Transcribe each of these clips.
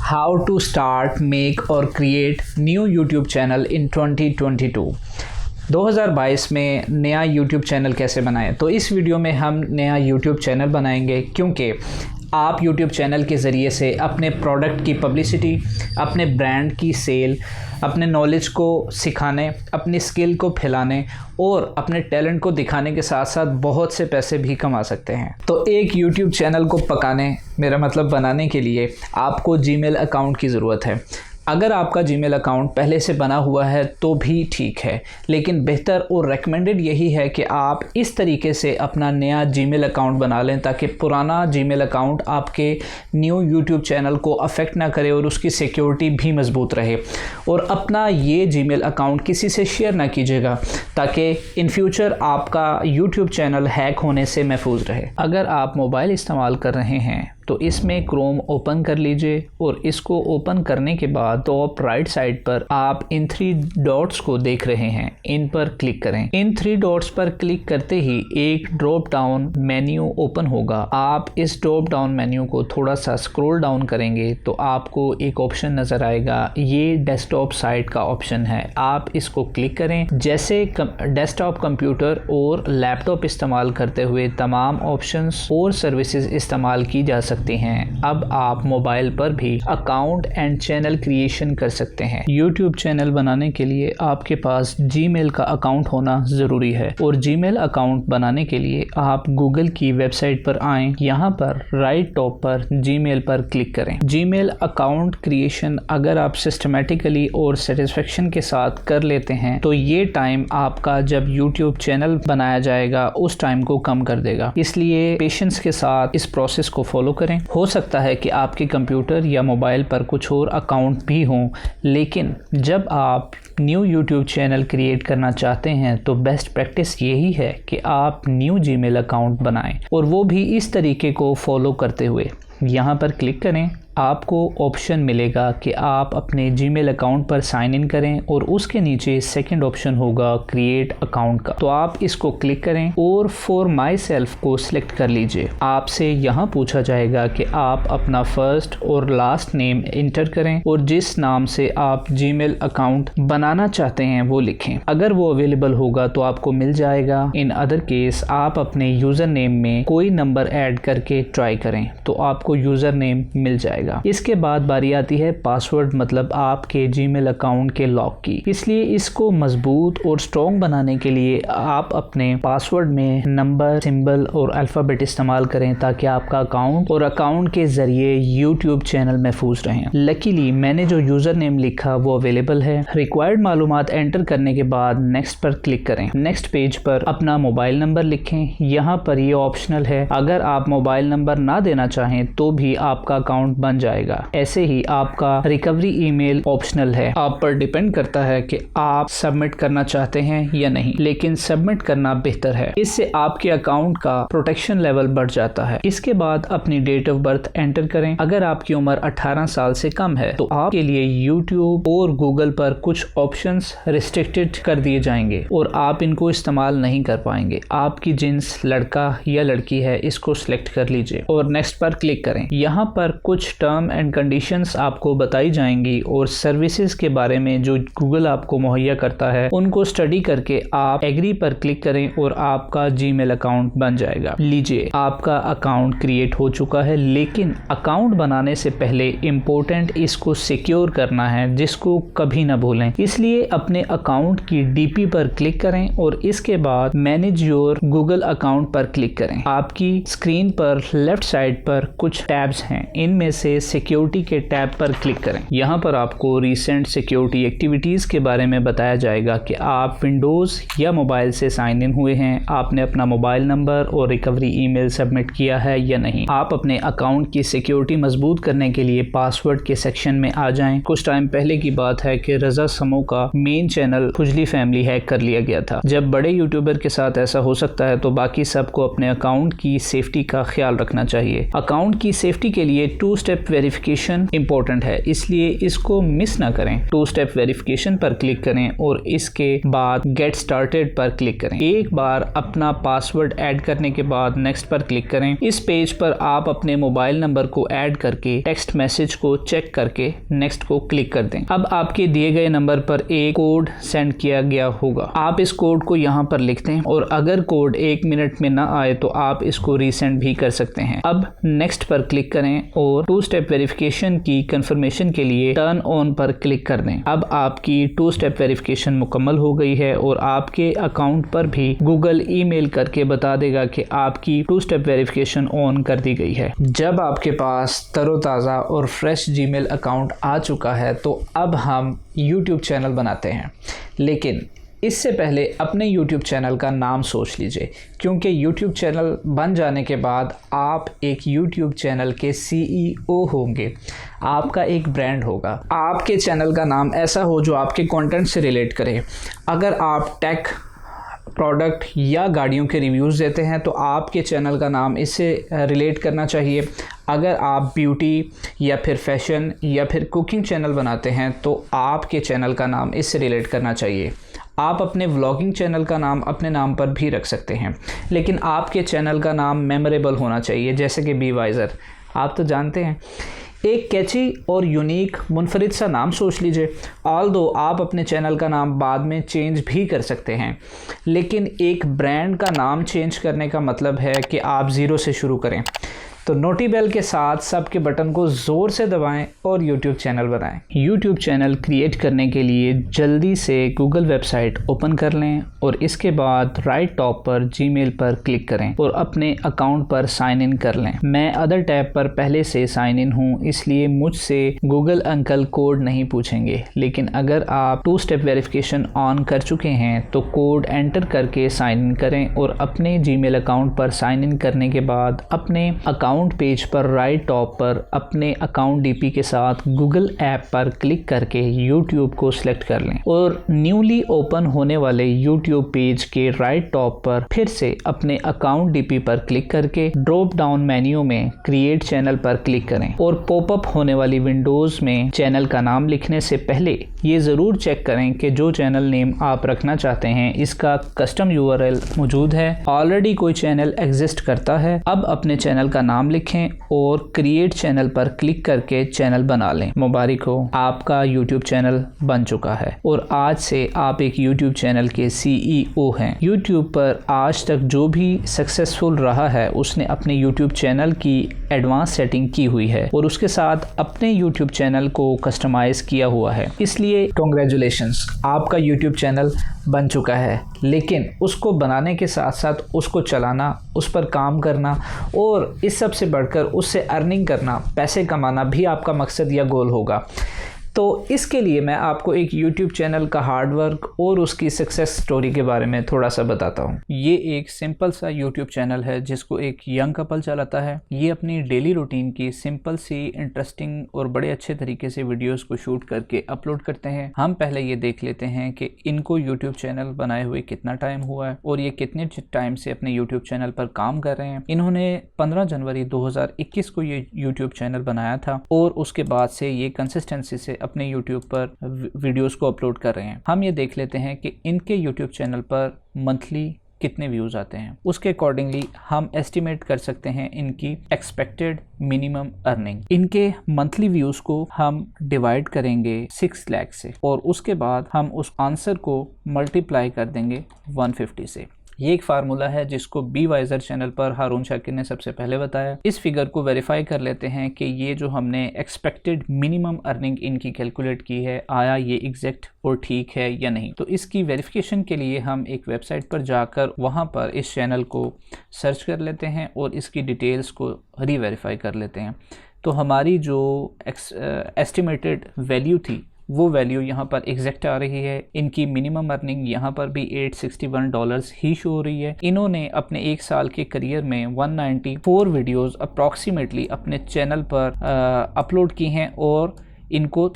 How to start, make और create new YouTube channel in 2022। 2022 में नया YouTube चैनल कैसे बनाएं। तो इस वीडियो में हम नया YouTube चैनल बनाएंगे, क्योंकि आप YouTube चैनल के ज़रिए से अपने प्रोडक्ट की पब्लिसिटी, अपने ब्रांड की सेल, अपने नॉलेज को सिखाने, अपनी स्किल को फैलाने और अपने टैलेंट को दिखाने के साथ साथ बहुत से पैसे भी कमा सकते हैं। तो एक YouTube चैनल को पकाने, मेरा मतलब बनाने के लिए आपको जीमेल अकाउंट की ज़रूरत है। अगर आपका जीमेल अकाउंट पहले से बना हुआ है तो भी ठीक है, लेकिन बेहतर और रेकमेंडेड यही है कि आप इस तरीके से अपना नया जीमेल अकाउंट बना लें ताकि पुराना जीमेल अकाउंट आपके न्यू यूट्यूब चैनल को अफेक्ट ना करे और उसकी सिक्योरिटी भी मज़बूत रहे। और अपना ये जीमेल अकाउंट किसी से शेयर ना कीजिएगा ताकि इन फ्यूचर आपका यूट्यूब चैनल हैक होने से महफूज रहे। अगर आप मोबाइल इस्तेमाल कर रहे हैं तो इसमें क्रोम ओपन कर लीजिए और इसको ओपन करने के बाद टॉप राइट साइड पर आप इन 3 डॉट्स को देख रहे हैं, इन पर क्लिक करें। इन 3 डॉट्स पर क्लिक करते ही एक ड्रॉप डाउन मेन्यू ओपन होगा। आप इस ड्रॉप डाउन मेन्यू को थोड़ा सा स्क्रॉल डाउन करेंगे तो आपको एक ऑप्शन नज़र आएगा, ये डेस्कटॉप साइट का ऑप्शन है। आप इसको क्लिक करें। जैसे डेस्कटॉप कंप्यूटर और लैपटॉप इस्तेमाल करते हुए तमाम ऑप्शंस और सर्विसेज इस्तेमाल की जा सकती हैं, अब आप मोबाइल पर भी अकाउंट एंड चैनल क्रिएशन कर सकते हैं। YouTube चैनल बनाने के लिए आपके पास जीमेल का अकाउंट होना ज़रूरी है और जीमेल अकाउंट बनाने के लिए आप गूगल की वेबसाइट पर आएं, यहाँ पर राइट टॉप पर जीमेल पर क्लिक करें। जीमेल अकाउंट क्रिएशन अगर आप सिस्टमेटिकली और सेटिस्फेक्शन के साथ कर लेते हैं तो ये टाइम आपका जब YouTube चैनल बनाया जाएगा उस टाइम को कम कर देगा। इसलिए पेशेंस के साथ इस प्रोसेस को फॉलो करें। हो सकता है कि आपके कंप्यूटर या मोबाइल पर कुछ और अकाउंट भी हों, लेकिन जब आप न्यू यूट्यूब चैनल क्रिएट करना चाहते हैं तो बेस्ट प्रैक्टिस यही है कि आप न्यू जीमेल अकाउंट बनाएं और वो भी इस तरीके को फॉलो करते हुए। यहाँ पर क्लिक करें, आपको ऑप्शन मिलेगा कि आप अपने जीमेल अकाउंट पर साइन इन करें और उसके नीचे सेकंड ऑप्शन होगा क्रिएट अकाउंट का, तो आप इसको क्लिक करें और फॉर माई सेल्फ को सिलेक्ट कर लीजिए। आपसे यहाँ पूछा जाएगा कि आप अपना फर्स्ट और लास्ट नेम इंटर करें और जिस नाम से आप जीमेल अकाउंट बनाना चाहते हैं वो लिखें। अगर वो अवेलेबल होगा तो आपको मिल जाएगा, इन अदर केस आप अपने यूज़र नेम में कोई नंबर ऐड करके ट्राई करें तो आपको यूज़र नेम मिल जाएगा। इसके बाद बारी आती है पासवर्ड, मतलब आपके जीमेल अकाउंट के लॉक की। इसलिए इसको मजबूत और स्ट्रॉन्ग बनाने के लिए आप अपने पासवर्ड में नंबर, सिंबल और अल्फ़ाबेट इस्तेमाल करें ताकि आपका अकाउंट और अकाउंट के जरिए यूट्यूब चैनल महफूज रहें। लकीली मैंने जो यूज़र नेम लिखा वो अवेलेबल है। रिक्वायर्ड मालूमात एंटर करने के बाद नेक्स्ट पर क्लिक करें। नेक्स्ट पेज पर अपना मोबाइल नंबर लिखें। यहाँ पर ये ऑप्शनल है, अगर आप मोबाइल नंबर ना देना चाहें तो भी आपका अकाउंट बन जाएगा। ऐसे ही आपका रिकवरी ईमेल ऑप्शनल है, आप पर डिपेंड करता है कि आप सबमिट करना चाहते हैं या नहीं, लेकिन सबमिट करना बेहतर है, इससे आपके अकाउंट का प्रोटेक्शन लेवल बढ़ जाता है। इसके बाद अपनी डेट ऑफ बर्थ एंटर करें। अगर आपकी उम्र 18 साल से कम है तो आपके लिए YouTube और Google पर कुछ ऑप्शंस रिस्ट्रिक्टेड कर दिए जाएंगे और आप इनको इस्तेमाल नहीं कर पाएंगे। आपकी जिन्स लड़का या लड़की है इसको सिलेक्ट कर लीजिए और नेक्स्ट पर क्लिक करें। यहाँ पर कुछ टर्म एंड कंडीशंस आपको बताई जाएंगी और सर्विसेज के बारे में जो गूगल आपको मुहैया करता है उनको स्टडी करके आप एग्री पर क्लिक करें और आपका जीमेल अकाउंट बन जाएगा। लीजिए, आपका अकाउंट क्रिएट हो चुका है, लेकिन अकाउंट बनाने से पहले इम्पोर्टेंट इसको सिक्योर करना है, जिसको कभी ना भूलें। इसलिए अपने अकाउंट की डीपी पर क्लिक करें और इसके बाद मैनेज योर गूगल अकाउंट पर क्लिक करें। आपकी स्क्रीन पर लेफ्ट साइड पर कुछ टैब्स हैं, इनमें से सिक्योरिटी के टैब पर क्लिक करें। यहाँ पर आपको रिसेंट सिक्योरिटी एक्टिविटीज़ के बारे में बताया जाएगा कि आप विंडोज़ या मोबाइल से साइन इन हुए हैं, आपने अपना मोबाइल नंबर और रिकवरी ईमेल सबमिट किया है या नहीं। आप अपने अकाउंट की सिक्योरिटी मजबूत करने के लिए पासवर्ड के सेक्शन में आ जाएं। कुछ टाइम पहले की बात है कि रजा समूह का मेन चैनल खुजली फैमिली हैक कर लिया गया था। जब बड़े यूट्यूबर के साथ ऐसा हो सकता है तो बाकी सबको अपने अकाउंट की सेफ्टी का ख्याल रखना चाहिए। अकाउंट की सेफ्टी के लिए 2 स्टेप स्टेप वेरिफिकेशन इंपॉर्टेंट है, इसलिए इसको मिस ना करें। 2 स्टेप वेरिफिकेशन पर क्लिक करें और इसके बाद गेट स्टार्टेड पर क्लिक करें। एक बार अपना पासवर्ड ऐड करने के बाद नेक्स्ट पर क्लिक करें। इस पेज पर आप अपने मोबाइल नंबर को ऐड करके टेक्स्ट मैसेज को चेक करके नेक्स्ट को क्लिक कर दें। अब आपके दिए गए नंबर पर एक कोड सेंड किया गया होगा। आप इस कोड को यहाँ पर लिख दें और अगर कोड 1 मिनट में ना आए तो आप इसको रीसेंड भी कर सकते हैं। अब नेक्स्ट पर क्लिक करें और 2 स्टेप वेरिफिकेशन की कंफर्मेशन के लिए टर्न ऑन पर क्लिक कर दें। अब आपकी 2 स्टेप वेरिफिकेशन मुकम्मल हो गई है और आपके अकाउंट पर भी गूगल ईमेल करके बता देगा कि आपकी 2 स्टेप वेरिफिकेशन ऑन कर दी गई है। जब आपके पास तरोताज़ा और फ्रेश जीमेल अकाउंट आ चुका है तो अब हम YouTube चैनल बनाते हैं, लेकिन इससे पहले अपने YouTube चैनल का नाम सोच लीजिए, क्योंकि YouTube चैनल बन जाने के बाद आप एक YouTube चैनल के CEO होंगे। आपका एक ब्रांड होगा। आपके चैनल का नाम ऐसा हो जो आपके कंटेंट से रिलेट करे। अगर आप टेक, प्रोडक्ट या गाड़ियों के रिव्यूज़ देते हैं तो आपके चैनल का नाम इससे रिलेट करना चाहिए। अगर आप ब्यूटी या फिर फैशन या फिर कुकिंग चैनल बनाते हैं तो आपके चैनल का नाम इससे रिलेट करना चाहिए। आप अपने व्लॉगिंग चैनल का नाम अपने नाम पर भी रख सकते हैं, लेकिन आपके चैनल का नाम मेमोरेबल होना चाहिए, जैसे कि बी वाइज़र। आप तो जानते हैं। एक कैची और यूनिक मुनफरिद सा नाम सोच लीजिए। ऑल्दो आप अपने चैनल का नाम बाद में चेंज भी कर सकते हैं, लेकिन एक ब्रांड का नाम चेंज करने का मतलब है कि आप ज़ीरो से शुरू करें। तो नोटी बेल के साथ सब के बटन को ज़ोर से दबाएं और YouTube चैनल बनाएं। YouTube चैनल क्रिएट करने के लिए जल्दी से गूगल वेबसाइट ओपन कर लें और इसके बाद राइट टॉप पर जीमेल पर क्लिक करें और अपने अकाउंट पर साइन इन कर लें। मैं अदर टैब पर पहले से साइन इन हूँ, इसलिए मुझसे गूगल अंकल कोड नहीं पूछेंगे, लेकिन अगर आप 2 स्टेप वेरिफिकेशन ऑन कर चुके हैं तो कोड एंटर करके साइन इन करें और अपने जीमेल अकाउंट पर साइन इन करने के बाद अपने अकाउंट पेज पर राइट टॉप पर अपने अकाउंट डीपी के साथ गूगल ऐप पर क्लिक करके YouTube को सिलेक्ट कर लें और न्यूली ओपन होने वाले YouTube पेज के राइट टॉप पर फिर से अपने अकाउंट डीपी पर क्लिक करके ड्रॉप डाउन मेन्यू में क्रिएट चैनल पर क्लिक करें और पॉपअप होने वाली विंडोज में चैनल का नाम लिखने से पहले ये ज़रूर चेक करें कि जो चैनल नेम आप रखना चाहते हैं इसका कस्टम URL मौजूद है, ऑलरेडी कोई चैनल एग्जिस्ट करता है। अब अपने चैनल का नाम लिखें और क्रिएट चैनल पर क्लिक करके चैनल बना लें। मुबारक हो, आपका YouTube चैनल बन चुका है और आज से आप एक YouTube चैनल के CEO हैं। YouTube पर आज तक जो भी सक्सेसफुल रहा है उसने अपने YouTube चैनल की एडवांस सेटिंग की हुई है और उसके साथ अपने YouTube चैनल को कस्टमाइज किया हुआ है। इसलिए कांग्रेचुलेशंस, आपका YouTube चैनल बन चुका है, लेकिन उसको बनाने के साथ साथ उसको चलाना, उस पर काम करना और इस सब से बढ़कर उससे अर्निंग करना, पैसे कमाना भी आपका मकसद या गोल होगा। तो इसके लिए मैं आपको एक YouTube चैनल का हार्डवर्क और उसकी सक्सेस स्टोरी के बारे में थोड़ा सा बताता हूँ। ये एक सिंपल सा YouTube चैनल है जिसको एक यंग कपल चलाता है। ये अपनी डेली रूटीन की सिंपल सी इंटरेस्टिंग और बड़े अच्छे तरीके से वीडियोस को शूट करके अपलोड करते हैं। हम पहले ये देख लेते हैं कि इनको YouTube चैनल बनाए हुए कितना टाइम हुआ है और ये कितने टाइम से अपने YouTube चैनल पर काम कर रहे हैं। इन्होंने 15 जनवरी 2021 को ये YouTube चैनल बनाया था और उसके बाद से ये कंसिस्टेंसी से अपने YouTube पर वीडियोस को अपलोड कर रहे हैं। हम ये देख लेते हैं कि इनके YouTube चैनल पर मंथली कितने व्यूज़ आते हैं। उसके अकॉर्डिंगली हम एस्टिमेट कर सकते हैं इनकी एक्सपेक्टेड मिनिमम अर्निंग। इनके मंथली व्यूज़ को हम डिवाइड करेंगे 6 लाख से और उसके बाद हम उस आंसर को मल्टीप्लाई कर देंगे 150 से। ये एक फार्मूला है जिसको बी वाइजर चैनल पर हारून शाकिर ने सबसे पहले बताया। इस फिगर को वेरीफाई कर लेते हैं कि ये जो हमने एक्सपेक्टेड मिनिमम अर्निंग इनकी कैलकुलेट की है, आया ये एग्जैक्ट और ठीक है या नहीं। तो इसकी वेरिफिकेशन के लिए हम एक वेबसाइट पर जाकर वहाँ पर इस चैनल को सर्च कर लेते हैं और इसकी डिटेल्स को रीवेरीफाई कर लेते हैं। तो हमारी जो एस्टिमेटेड वैल्यू थी वो वैल्यू यहाँ पर एग्जैक्ट आ रही है। इनकी मिनिमम अर्निंग यहाँ पर भी $861 ही शो हो रही है। इन्होंने अपने 1 साल के करियर में 194 वीडियोस अप्रॉक्सीमेटली अपने चैनल पर अपलोड की हैं और इनको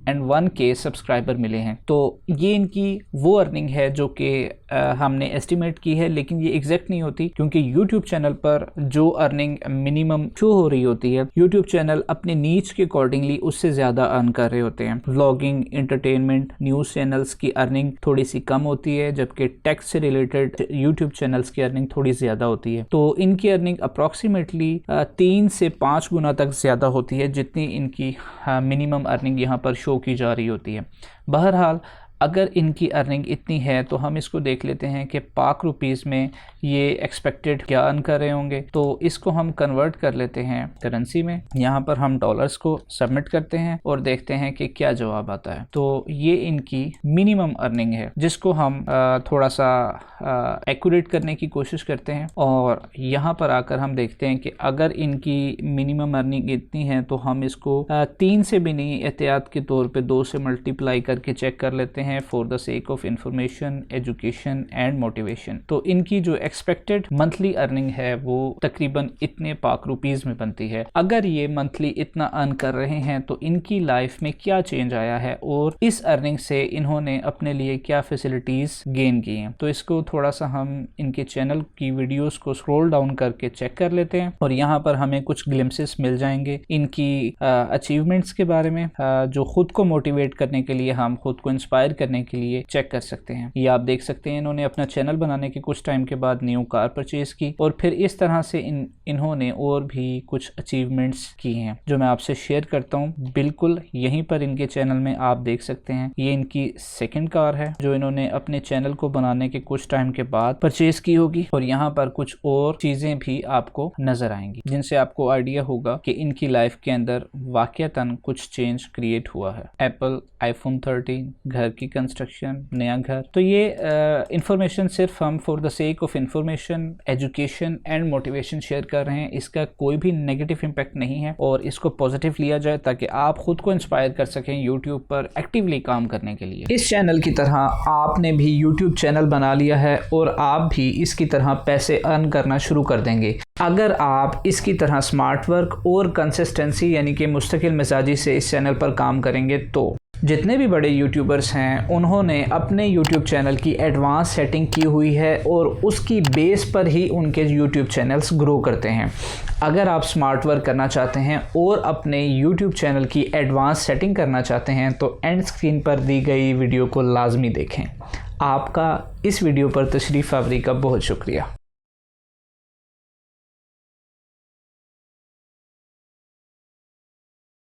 एंड 1K सब्सक्राइबर मिले हैं। तो ये इनकी वो अर्निंग है जो कि हमने एस्टिमेट की है, लेकिन ये एग्जैक्ट नहीं होती क्योंकि YouTube चैनल पर जो अर्निंग मिनिमम शो हो रही होती है, YouTube चैनल अपने नीच के अकॉर्डिंगली उससे ज़्यादा अर्न कर रहे होते हैं। व्लॉगिंग, एंटरटेनमेंट, न्यूज़ चैनल्स की अर्निंग थोड़ी सी कम होती है, जबकि टेक से रिलेटेड YouTube चैनल्स की अर्निंग थोड़ी ज़्यादा होती है। तो इनकी अर्निंग अप्रॉक्सीमेटली 3 से 5 गुना तक ज़्यादा होती है जितनी इनकी मिनिमम अर्निंग यहाँ पर शो की जा रही होती है। बहरहाल अगर इनकी अर्निंग इतनी है तो हम इसको देख लेते हैं कि पाक रुपीज़ में ये एक्सपेक्टेड क्या अर्न कर रहे होंगे। तो इसको हम कन्वर्ट कर लेते हैं करेंसी में। यहाँ पर हम डॉलर्स को सबमिट करते हैं और देखते हैं कि क्या जवाब आता है। तो ये इनकी मिनिमम अर्निंग है जिसको हम थोड़ा सा एक्यूरेट करने की कोशिश करते हैं, और यहाँ पर आकर हम देखते हैं कि अगर इनकी मिनिमम अर्निंग इतनी है तो हम इसको 3 से भी नहीं, एहतियात के तौर पे 2 से मल्टीप्लाई करके चेक कर लेते हैं for the sake of information, education and motivation. तो इनकी जो एक्सपेक्टेड मंथली अर्निंग है वो तकरीबन इतने पाक रुपीज में बनती है। अगर ये मंथली इतना अर्न कर रहे हैं तो इनकी लाइफ में क्या चेंज आया है और इस अर्निंग से इन्होंने अपने लिए क्या फैसिलिटीज गेन की हैं। तो इसको थोड़ा सा हम इनके चैनल की वीडियोस को स्क्रॉल डाउन करके चेक कर लेते हैं और यहाँ पर हमें कुछ ग्लिम्सेस मिल जाएंगे इनकी अचीवमेंट्स के बारे में, जो खुद को मोटिवेट करने के लिए, हम खुद को इंस्पायर करने के लिए चेक कर सकते हैं। ये आप देख सकते हैं इन्होंने अपना चैनल बनाने के कुछ टाइम के बाद न्यू कार परचेज की और फिर इस तरह से इन्होंने और भी कुछ अचीवमेंट्स की हैं जो मैं आपसे शेयर करता हूँ। बिल्कुल यहीं पर इनके चैनल में आप देख सकते हैं ये इनकी सेकंड कार है जो इन्होंने अपने चैनल को बनाने के कुछ टाइम के बाद परचेज की होगी, और यहाँ पर कुछ और चीजें भी आपको नजर आएंगी जिनसे आपको आइडिया होगा कि इनकी लाइफ के अंदर वाकयातन कुछ चेंज क्रिएट हुआ है। एप्पल आईफोन 13, घर की कंस्ट्रक्शन, नया घर। तो ये इंफॉर्मेशन सिर्फ हम for the sake of information, education and motivation share कर रहे हैं। इसका कोई भी नेगेटिव इम्पैक्ट नहीं है और इसको पॉजिटिव लिया जाए ताकि आप खुद को इंस्पायर कर सकें यूट्यूब पर एक्टिवली काम करने के लिए। इस चैनल की तरह आपने भी यूट्यूब चैनल बना लिया है और आप भी इसकी तरह पैसे अर्न करना शुरू कर देंगे अगर आप इसकी तरह स्मार्ट वर्क और कंसिस्टेंसी यानी कि मुस्तकिल मिजाजी से इस चैनल पर काम करेंगे। तो जितने भी बड़े यूट्यूबर्स हैं उन्होंने अपने यूट्यूब चैनल की एडवांस सेटिंग की हुई है और उसकी बेस पर ही उनके यूट्यूब चैनल्स ग्रो करते हैं। अगर आप स्मार्ट वर्क करना चाहते हैं और अपने यूट्यूब चैनल की एडवांस सेटिंग करना चाहते हैं तो एंड स्क्रीन पर दी गई वीडियो को लाजमी देखें। आपका इस वीडियो पर तशरीफ़ आवरी का बहुत शुक्रिया।